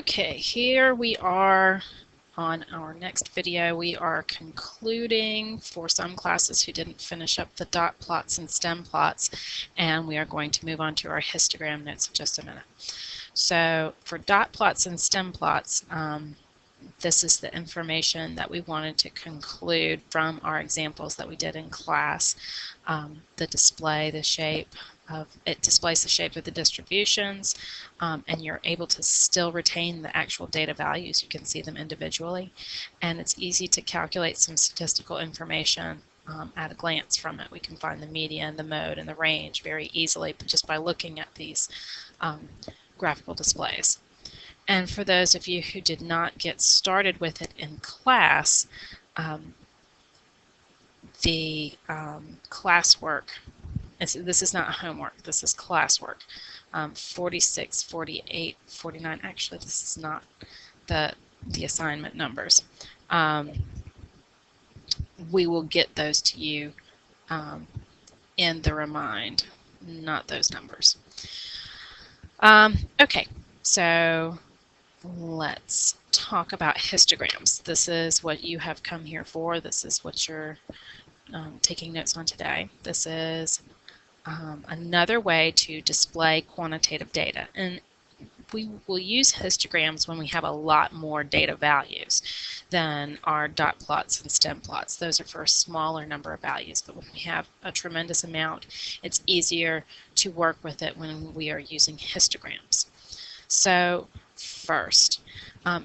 Okay, here we are on our next video. We are concluding for some classes who didn't finish up the dot plots and stem plots, and we are going to move on to our histogram notes in just a minute. So for dot plots and stem plots, this is the information that we wanted to conclude from our examples that we did in class. The display, the shape of it displays the shape of the distributions, and you're able to still retain the actual data values. You can see them individually, and it's easy to calculate some statistical information at a glance from it. We can find the median, the mode, and the range very easily just by looking at these graphical displays. And for those of you who did not get started with it in class, the classwork, this is not homework, this is classwork. 46, 48, 49, actually this is not the assignment numbers. We will get those to you in the remind, not those numbers. Okay, so let's talk about histograms. This is what you have come here for. This is what you're taking notes on today. This is another way to display quantitative data. And we will use histograms when we have a lot more data values than our dot plots and stem plots. Those are for a smaller number of values, but when we have a tremendous amount, it's easier to work with it when we are using histograms. So first,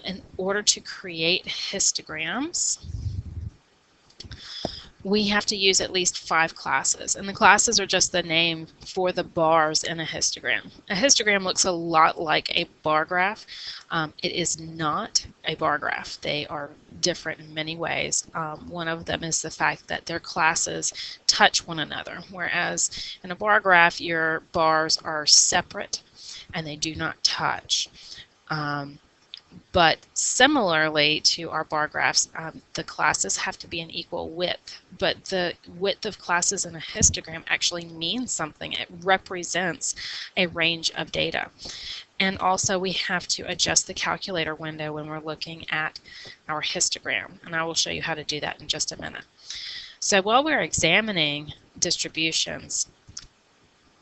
in order to create histograms, we have to use at least 5 classes, and the classes are just the name for the bars in a histogram. A histogram looks a lot like a bar graph. It is not a bar graph. They are different in many ways. One of them is the fact that their classes touch one another, whereas in a bar graph your bars are separate and they do not touch. But similarly to our bar graphs, the classes have to be an equal width, but the width of classes in a histogram actually means something. It represents a range of data. And also we have to adjust the calculator window when we're looking at our histogram, and I will show you how to do that in just a minute. So while we're examining distributions,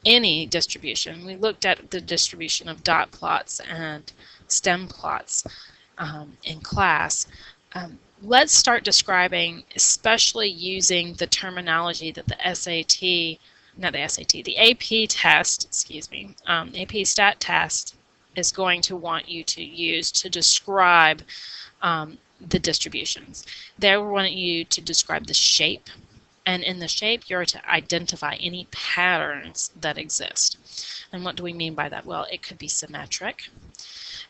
any distribution, we looked at the distribution of dot plots and stem plots in class. Let's start describing, especially using the terminology that the the AP test, excuse me, AP stat test is going to want you to use to describe the distributions. They want you to describe the shape, and in the shape you're to identify any patterns that exist. And what do we mean by that? Well, it could be symmetric.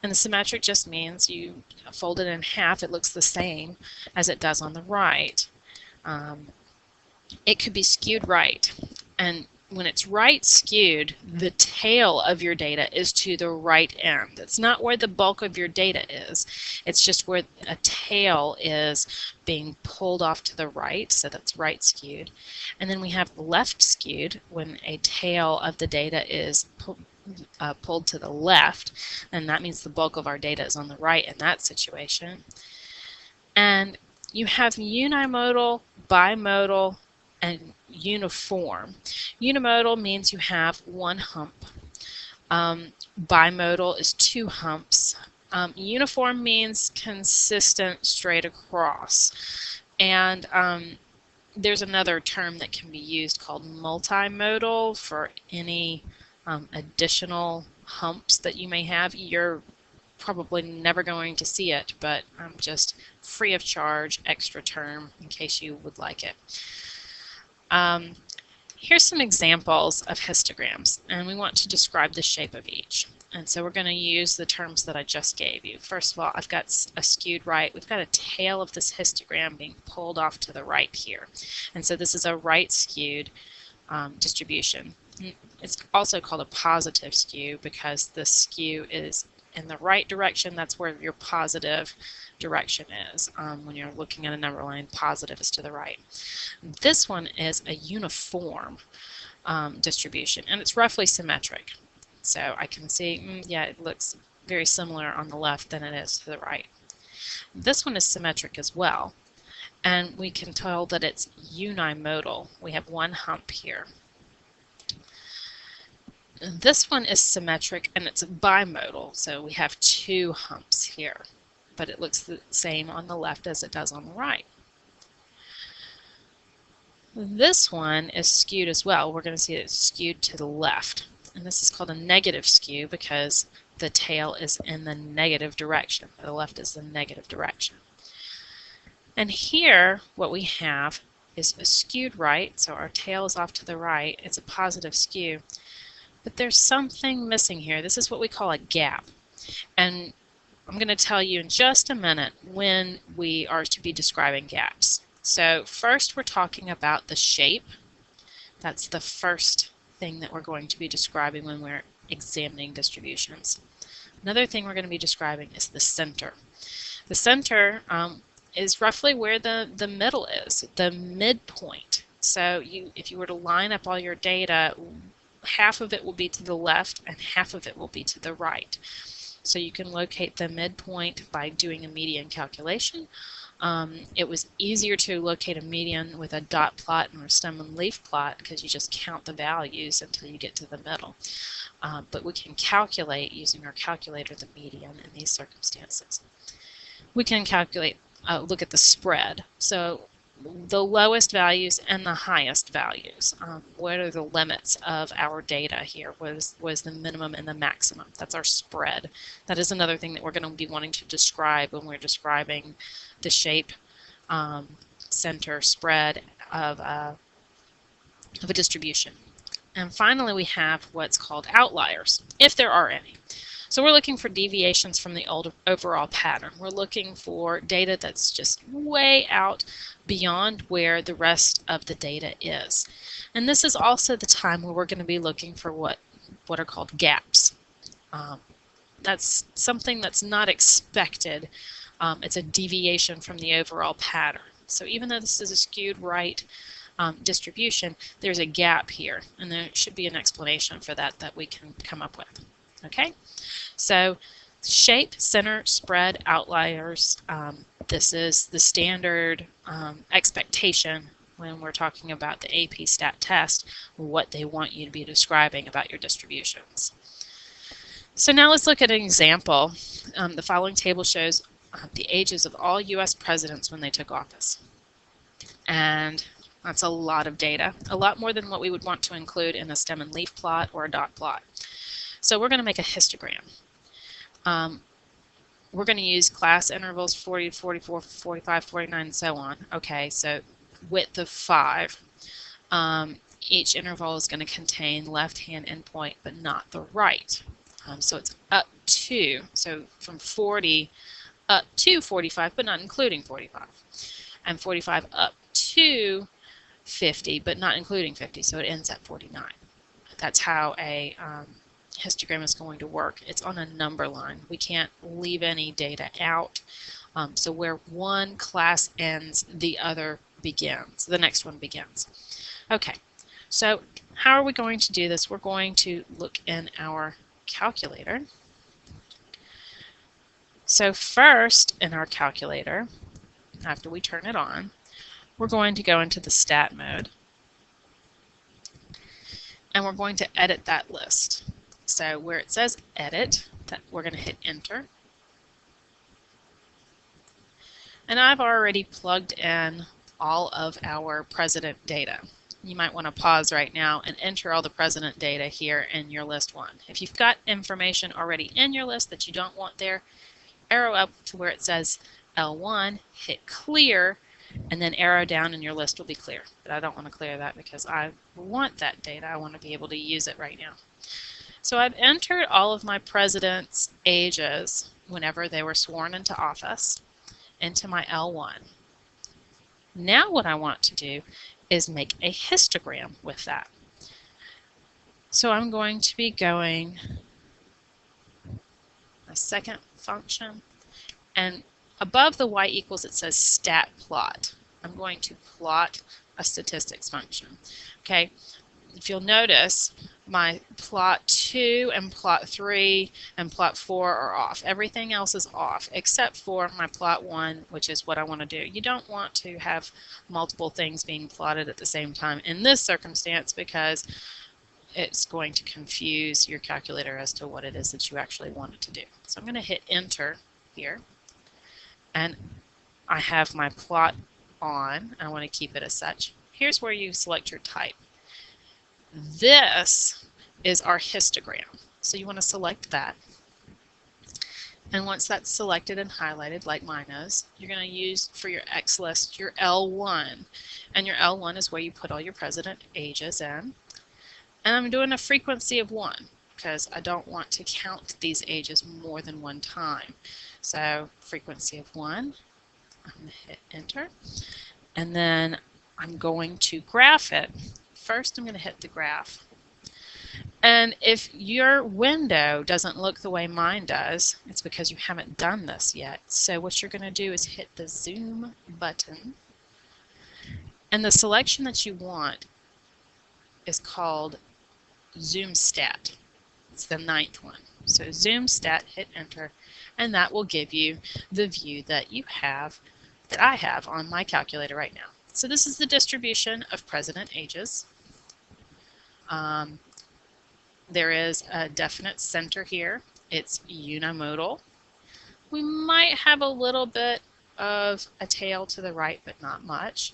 And the symmetric just means you fold it in half, it looks the same as it does on the right. It could be skewed right. And when it's right skewed, the tail of your data is to the right end. It's not where the bulk of your data is. It's just where a tail is being pulled off to the right, so that's right skewed. And then we have left skewed when a tail of the data is pulled to the left, and that means the bulk of our data is on the right in that situation. And you have unimodal, bimodal, and uniform. Unimodal means you have one hump. Bimodal is 2 humps. Uniform means consistent straight across. And there's another term that can be used called multimodal for any additional humps that you may have. You're probably never going to see it, but just free of charge, extra term in case you would like it. Here's some examples of histograms, and we want to describe the shape of each. And so we're going to use the terms that I just gave you. First of all, I've got a skewed right. We've got a tail of this histogram being pulled off to the right here. And so this is a right skewed distribution. It's also called a positive skew because the skew is in the right direction. That's where your positive direction is. When you're looking at a number line, positive is to the right. This one is a uniform distribution, and it's roughly symmetric. So I can see, yeah, it looks very similar on the left than it is to the right. This one is symmetric as well, and we can tell that it's unimodal. We have one hump here. This one is symmetric and it's bimodal, so we have two humps here, but it looks the same on the left as it does on the right. This one is skewed as well. We're going to see it's skewed to the left, and this is called a negative skew because the tail is in the negative direction. The left is the negative direction. And here what we have is a skewed right, so our tail is off to the right. It's a positive skew. But there's something missing here. This is what we call a gap. And I'm going to tell you in just a minute when we are to be describing gaps. So first we're talking about the shape. That's the first thing that we're going to be describing when we're examining distributions. Another thing we're going to be describing is the center. The center is roughly where the middle is, the midpoint. So if you were to line up all your data, half of it will be to the left and half of it will be to the right. So you can locate the midpoint by doing a median calculation. It was easier to locate a median with a dot plot or a stem and leaf plot because you just count the values until you get to the middle. But we can calculate using our calculator the median in these circumstances. We can calculate, look at the spread. So the lowest values and the highest values. What are the limits of our data here? Was the minimum and the maximum? That's our spread. That is another thing that we're going to be wanting to describe when we're describing the shape, center, spread of a distribution. And finally we have what's called outliers, if there are any. So we're looking for deviations from the overall pattern. We're looking for data that's just way out beyond where the rest of the data is. And this is also the time where we're going to be looking for what are called gaps. That's something that's not expected. It's a deviation from the overall pattern. So even though this is a skewed right distribution, there's a gap here, and there should be an explanation for that we can come up with. Okay, so shape, center, spread, outliers. This is the standard expectation when we're talking about the AP Stat test, what they want you to be describing about your distributions. So now let's look at an example. The following table shows the ages of all U.S. presidents when they took office. And that's a lot of data, a lot more than what we would want to include in a stem and leaf plot or a dot plot. So we're going to make a histogram. We're going to use class intervals 40, 44, 45, 49, and so on. Okay, so width of 5. Each interval is going to contain left-hand endpoint, but not the right. So it's up to, so from 40 up to 45, but not including 45. And 45 up to 50, but not including 50, so it ends at 49. That's how a histogram is going to work. It's on a number line. We can't leave any data out. So where one class ends, the other begins. The next one begins. Okay, so how are we going to do this? We're going to look in our calculator. So first in our calculator, after we turn it on, we're going to go into the stat mode. And we're going to edit that list. So where it says edit, we're going to hit enter. And I've already plugged in all of our president data. You might want to pause right now and enter all the president data here in your list 1. If you've got information already in your list that you don't want there, arrow up to where it says L1, hit clear, and then arrow down and your list will be clear. But I don't want to clear that because I want that data. I want to be able to use it right now. So I've entered all of my presidents' ages whenever they were sworn into office into my L1. Now what I want to do is make a histogram with that. So I'm going to be going a second function, and above the y equals it says stat plot. I'm going to plot a statistics function. Okay, if you'll notice, my plot 2 and plot 3 and plot 4 are off. Everything else is off except for my plot 1, which is what I want to do. You don't want to have multiple things being plotted at the same time in this circumstance because it's going to confuse your calculator as to what it is that you actually want it to do. So I'm going to hit enter here, and I have my plot on. I want to keep it as such. Here's where you select your type. This is our histogram, so you want to select that. And once that's selected and highlighted like mine is, you're going to use for your X list your L1, and your L1 is where you put all your president ages in. And I'm doing a frequency of 1 because I don't want to count these ages more than one time. So frequency of 1, I'm going to hit enter, and then I'm going to graph it. First I'm going to hit the graph. And if your window doesn't look the way mine does, it's because you haven't done this yet. So what you're going to do is hit the zoom button, and the selection that you want is called zoom stat. It's the 9th one. So zoom stat, hit enter, and that will give you the view that you have, that I have on my calculator right now. So this is the distribution of president ages. There is a definite center here. It's unimodal. We might have a little bit of a tail to the right, but not much.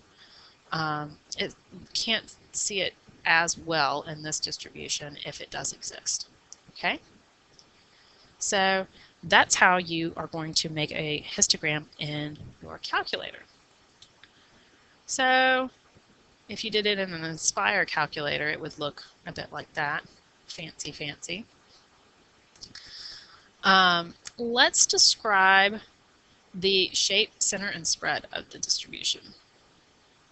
It can't see it as well in this distribution if it does exist. Okay? So that's how you are going to make a histogram in your calculator. So if you did it in an Inspire calculator, it would look a bit like that. Fancy, fancy. Let's describe the shape, center, and spread of the distribution.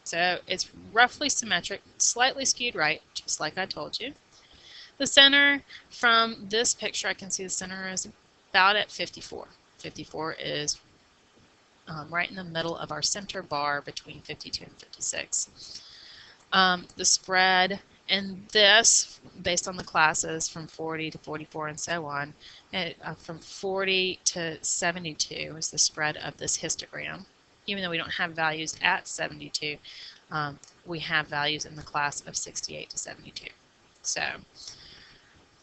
So it's roughly symmetric, slightly skewed right, just like I told you. The center, from this picture, I can see the center is about at 54. 54 is right in the middle of our center bar between 52 and 56. The spread in this, based on the classes from 40 to 44 and so on, from 40 to 72 is the spread of this histogram. Even though we don't have values at 72, we have values in the class of 68 to 72. So,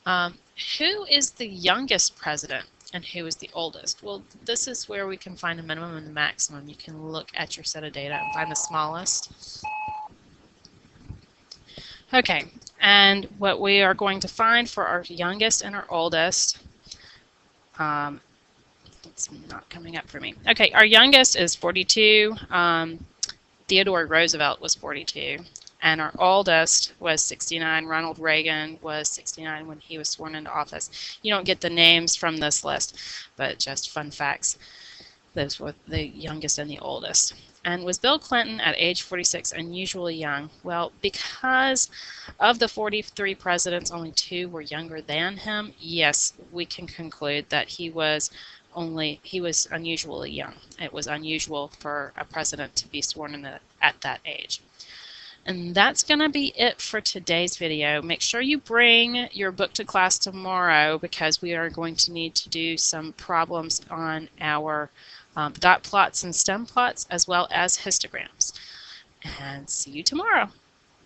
who is the youngest president and who is the oldest? Well, this is where we can find a minimum and the maximum. You can look at your set of data and find the smallest. Okay, and what we are going to find for our youngest and our oldest, it's not coming up for me. Okay, our youngest is 42. Theodore Roosevelt was 42. And our oldest was 69. Ronald Reagan was 69 when he was sworn into office. You don't get the names from this list, but just fun facts. Those were the youngest and the oldest. And was Bill Clinton at age 46 unusually young? Well, because of the 43 presidents, only 2 were younger than him. Yes, we can conclude that he was unusually young. It was unusual for a president to be sworn in at that age. And that's going to be it for today's video. Make sure you bring your book to class tomorrow because we are going to need to do some problems on our dot plots and stem plots as well as histograms. And see you tomorrow.